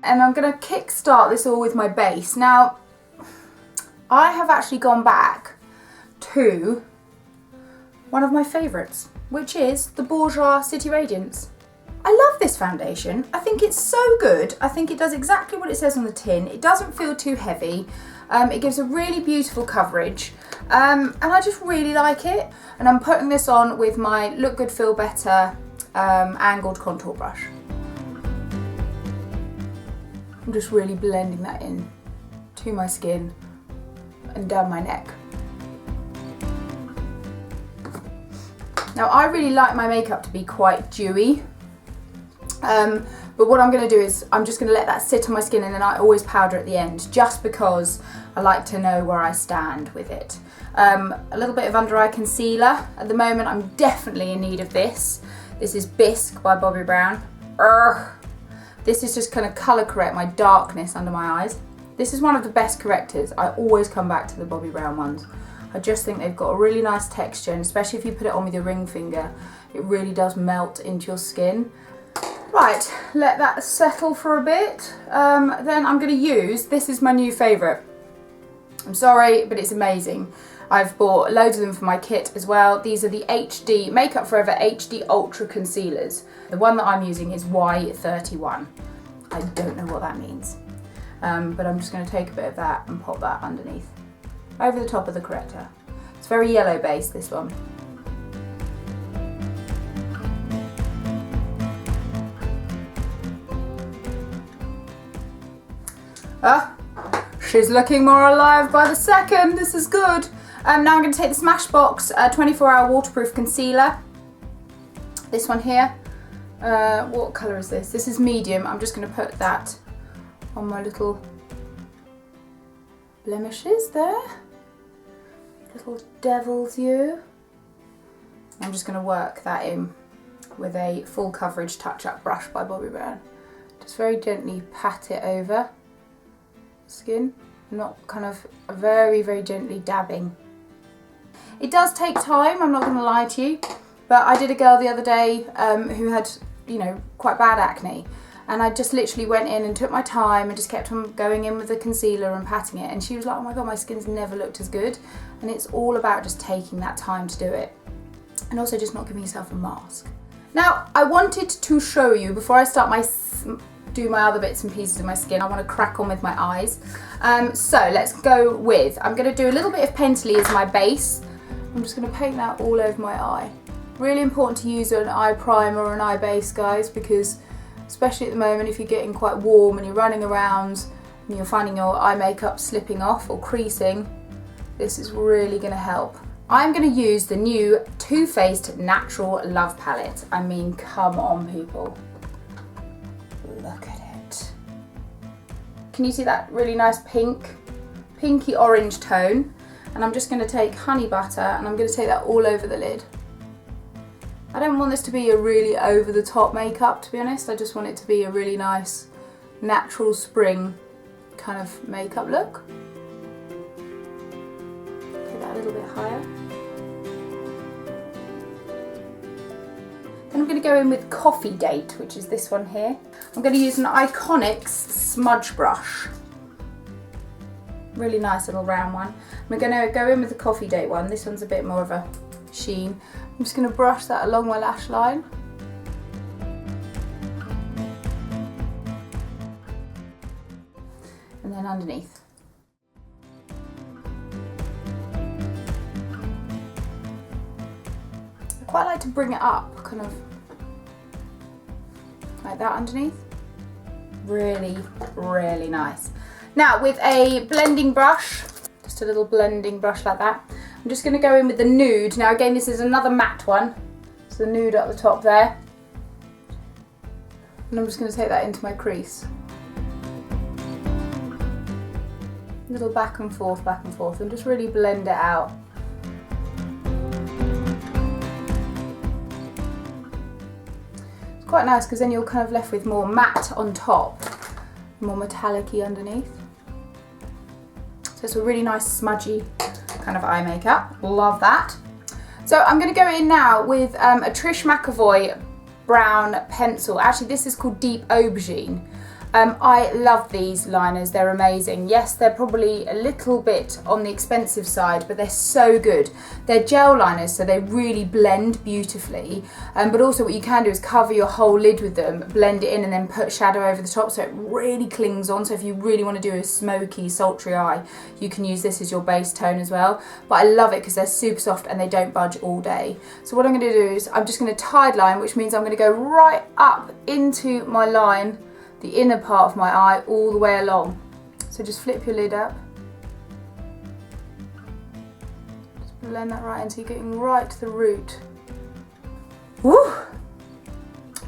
And I'm going to kickstart this all with my base. Now, I have actually gone back to one of my favourites, which is the Bourjois City Radiance. I love this foundation. I think it's so good. I think it does exactly what it says on the tin. It doesn't feel too heavy. It gives a really beautiful coverage. And I just really like it. And I'm putting this on with my Look Good Feel Better angled contour brush. I'm just really blending that in to my skin and down my neck. Now I really like my makeup to be quite dewy, but what I'm going to do is I'm just going to let that sit on my skin, and then I always powder at the end, just because I like to know where I stand with it. A little bit of under eye concealer. At the moment I'm definitely in need of this. This is Bisque by Bobbi Brown. This is just kind of colour correct my darkness under my eyes. This is one of the best correctors. I always come back to the Bobbi Brown ones. I just think they've got a really nice texture, and especially if you put it on with your ring finger, it really does melt into your skin. Right, let that settle for a bit. Then I'm going to use, this is my new favourite. I'm sorry, but it's amazing. I've bought loads of them for my kit as well. These are the HD Makeup Forever HD Ultra Concealers. The one that I'm using is Y31. I don't know what that means. But I'm just going to take a bit of that and pop that underneath, over the top of the corrector. It's very yellow based, this one. She's looking more alive by the second. This is good. Now I'm going to take the Smashbox 24-hour waterproof concealer. This one here. What colour is this? This is medium. I'm just going to put that on my little blemishes there. Little devil's ear. I'm just going to work that in with a full coverage touch-up brush by Bobbi Brown. Just very gently pat it over the skin. Not kind of very, very gently dabbing. It does take time, I'm not going to lie to you, but I did a girl the other day who had, you know, quite bad acne, and I just literally went in and took my time and just kept on going in with the concealer and patting it, and she was like, oh my god, my skin's never looked as good. And it's all about just taking that time to do it, and also just not giving yourself a mask. Now, I wanted to show you, before I start do my other bits and pieces of my skin, I want to crack on with my eyes. So let's go with, I'm going to do a little bit of Pentally as my base. I'm just going to paint that all over my eye. Really important to use an eye primer or an eye base, guys, because especially at the moment, if you're getting quite warm and you're running around and you're finding your eye makeup slipping off or creasing, this is really going to help. I'm going to use the new Too Faced Natural Love Palette. I mean, come on, people. Look at it. Can you see that really nice pinky orange tone? And I'm just going to take honey butter and I'm going to take that all over the lid. I don't want this to be a really over the top makeup, to be honest. I just want it to be a really nice natural spring kind of makeup look. Put that a little bit higher. Then I'm going to go in with Coffee Date, which is this one here. I'm going to use an Iconics smudge brush. Really nice little round one. I'm going to go in with the Coffee Date one. This one's a bit more of a sheen. I'm just going to brush that along my lash line. And then underneath. I quite like to bring it up, kind of like that underneath. Really, really nice. Now with a blending brush, just a little blending brush like that, I'm just going to go in with the Nude. Now again, this is another matte one, so the Nude at the top there. And I'm just going to take that into my crease. A little back and forth, and just really blend it out. It's quite nice because then you're kind of left with more matte on top, more metallic-y underneath. So it's a really nice smudgy kind of eye makeup. Love that. So I'm going to go in now with a Trish McEvoy brown pencil. Actually, this is called Deep Aubergine. I love these liners, they're amazing. Yes, they're probably a little bit on the expensive side, but they're so good. They're gel liners, so they really blend beautifully. But also what you can do is cover your whole lid with them, blend it in, and then put shadow over the top so it really clings on. So if you really want to do a smoky, sultry eye, you can use this as your base tone as well. But I love it because they're super soft and they don't budge all day. So what I'm going to do is I'm just going to tide line, which means I'm going to go right up into my line, the inner part of my eye, all the way along. So just flip your lid up. Just blend that right in so you're getting right to the root. Woo!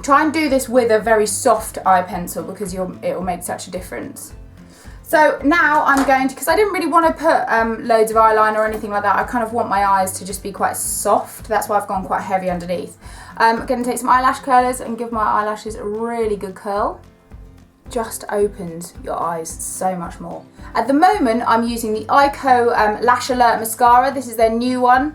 Try and do this with a very soft eye pencil because it will make such a difference. So now I'm going to, because I didn't really want to put loads of eyeliner or anything like that, I kind of want my eyes to just be quite soft. That's why I've gone quite heavy underneath. I'm going to take some eyelash curlers and give my eyelashes a really good curl. Just opens your eyes so much more. At the moment I'm using the EYEKO Lash Alert Mascara. This is their new one.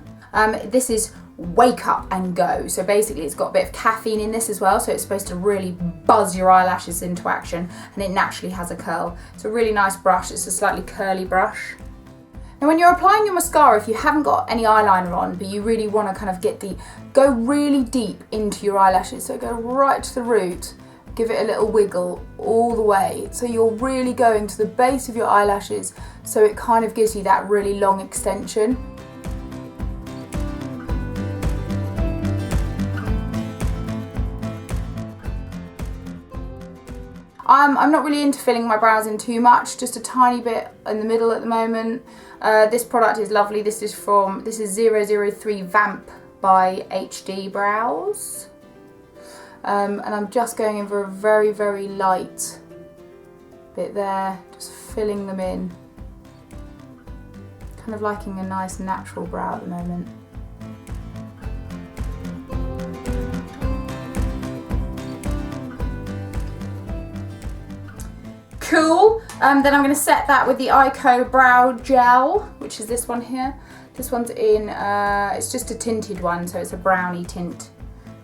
This is Wake Up and Go. So basically it's got a bit of caffeine in this as well, so it's supposed to really buzz your eyelashes into action, and it naturally has a curl. It's a really nice brush. It's a slightly curly brush. Now when you're applying your mascara, if you haven't got any eyeliner on but you really want to kind of go really deep into your eyelashes, so go right to the root, give it a little wiggle all the way. So you're really going to the base of your eyelashes, so it kind of gives you that really long extension. I'm not really into filling my brows in too much, just a tiny bit in the middle at the moment. This product is lovely. This is 003 Vamp by HD Brows. And I'm just going in for a very, very light bit there, just filling them in. Kind of liking a nice natural brow at the moment. Cool. Then I'm going to set that with the EYEKO Brow Gel, which is this one here. This one's in, it's just a tinted one, so it's a brownie tint.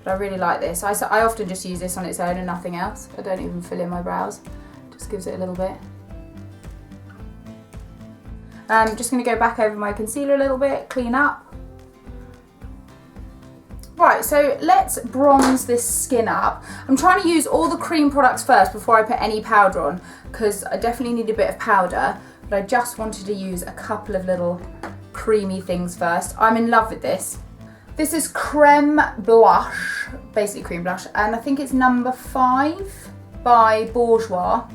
But I really like this. I often just use this on its own and nothing else. I don't even fill in my brows. Just gives it a little bit. I'm just going to go back over my concealer a little bit, clean up. Right, so let's bronze this skin up. I'm trying to use all the cream products first before I put any powder on, because I definitely need a bit of powder, but I just wanted to use a couple of little creamy things first. I'm in love with this. This is Creme Blush, basically cream blush, and I think it's number 5 by Bourjois,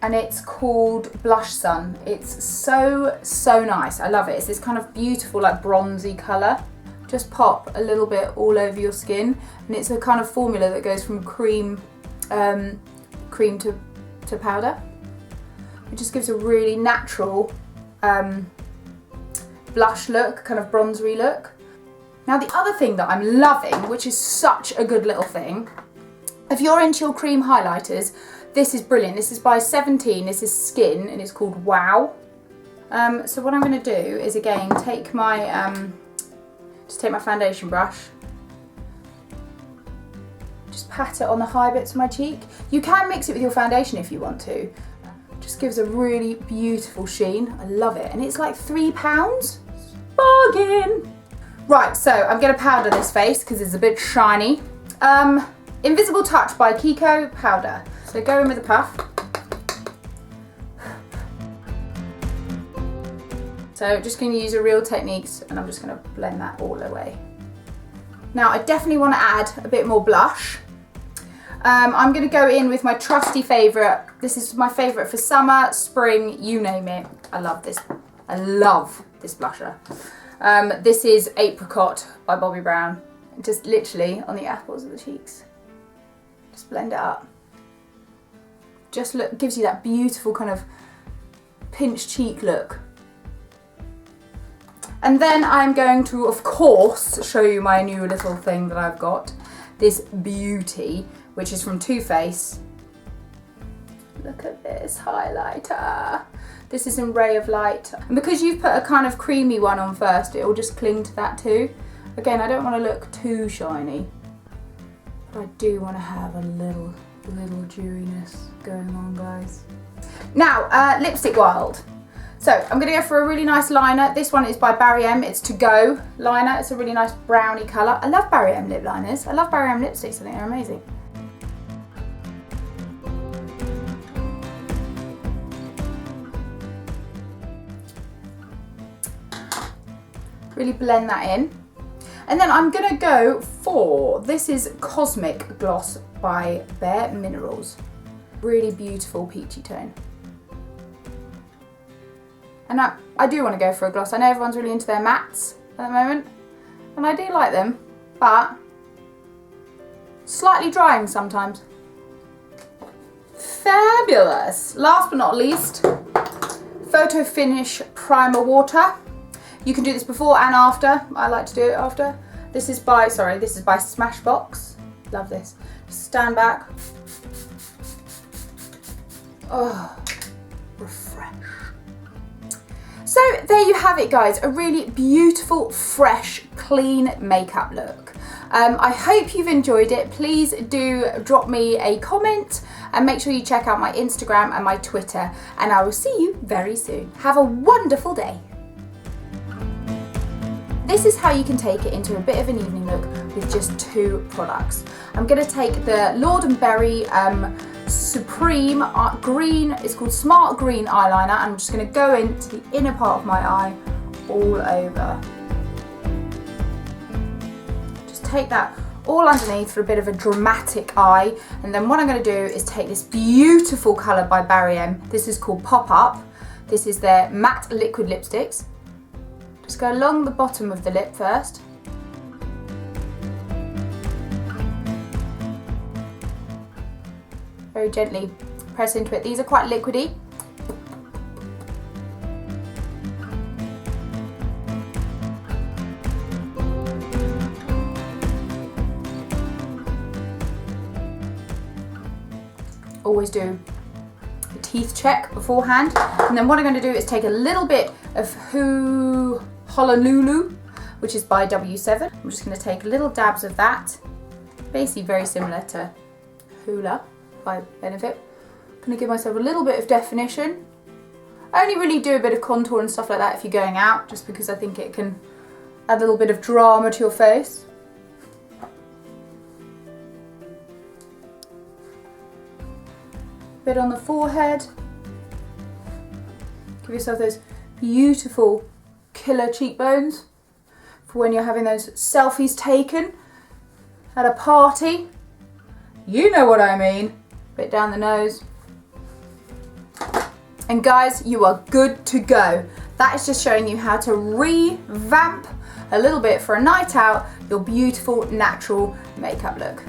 and it's called Blush Sun. It's so, so nice. I love it. It's this kind of beautiful, like bronzy colour. Just pop a little bit all over your skin, and it's a kind of formula that goes from cream to powder. It just gives a really natural blush look, kind of bronzery look. Now the other thing that I'm loving, which is such a good little thing, if you're into your cream highlighters, this is brilliant. This is by 17, this is Skin, and it's called Wow. So what I'm going to do is again take my take my foundation brush, just pat it on the high bits of my cheek. You can mix it with your foundation if you want to. Just gives a really beautiful sheen. I love it, and it's like £3. Bargain! Right, so I'm going to powder this face because it's a bit shiny. Invisible Touch by Kiko powder. So go in with a puff. So just going to use a Real Techniques, and I'm just going to blend that all away. Now I definitely want to add a bit more blush. I'm going to go in with my trusty favourite. This is my favourite for summer, spring, you name it. I love this. I love this blusher. This is Apricot by Bobbi Brown. Just literally on the apples of the cheeks. Just blend it up. Just look, gives you that beautiful kind of pinched cheek look. And then I'm going to, of course, show you my new little thing that I've got. This beauty, which is from Too Faced. Look at this highlighter. This is in Ray of Light. And because you've put a kind of creamy one on first, it will just cling to that too. Again, I don't want to look too shiny, but I do want to have a little A little dewiness going on, guys. Now, Lipstick Wild. So I'm going to go for a really nice liner. This one is by BARRYM. It's To Go liner. It's a really nice brownie colour. I love BARRYM lip liners. I love BARRYM lipsticks. I think they're amazing. Really blend that in. And then I'm going to go for, this is Cosmic Gloss by Bare Minerals. Really beautiful peachy tone. And I do want to go for a gloss. I know everyone's really into their mattes at the moment, and I do like them, but slightly drying sometimes. Fabulous! Last but not least, Photo Finish Primer Water. You can do this before and after. I like to do it after. This is by Smashbox. Love this. Just stand back. Oh, refresh. So there you have it, guys. A really beautiful, fresh, clean makeup look. I hope you've enjoyed it. Please do drop me a comment and make sure you check out my Instagram and my Twitter, and I will see you very soon. Have a wonderful day. This is how you can take it into a bit of an evening look with just 2 products. I'm going to take the Lord & Berry Supreme Green, it's called Smart Green eyeliner, and I'm just going to go into the inner part of my eye all over. Just take that all underneath for a bit of a dramatic eye, and then what I'm going to do is take this beautiful colour by BARRYM. This is called Pop Up. This is their matte liquid lipsticks. Just go along the bottom of the lip first. Very gently press into it. These are quite liquidy. Always do a teeth check beforehand. And then what I'm going to do is take a little bit of Honolulu, which is by W7. I'm just going to take little dabs of that. Basically very similar to Hula by Benefit. I'm going to give myself a little bit of definition. I only really do a bit of contour and stuff like that if you're going out, just because I think it can add a little bit of drama to your face. Bit on the forehead. Give yourself those beautiful killer cheekbones for when you're having those selfies taken at a party. You know what I mean. Bit down the nose. And guys, you are good to go. That is just showing you how to revamp a little bit for a night out your beautiful natural makeup look.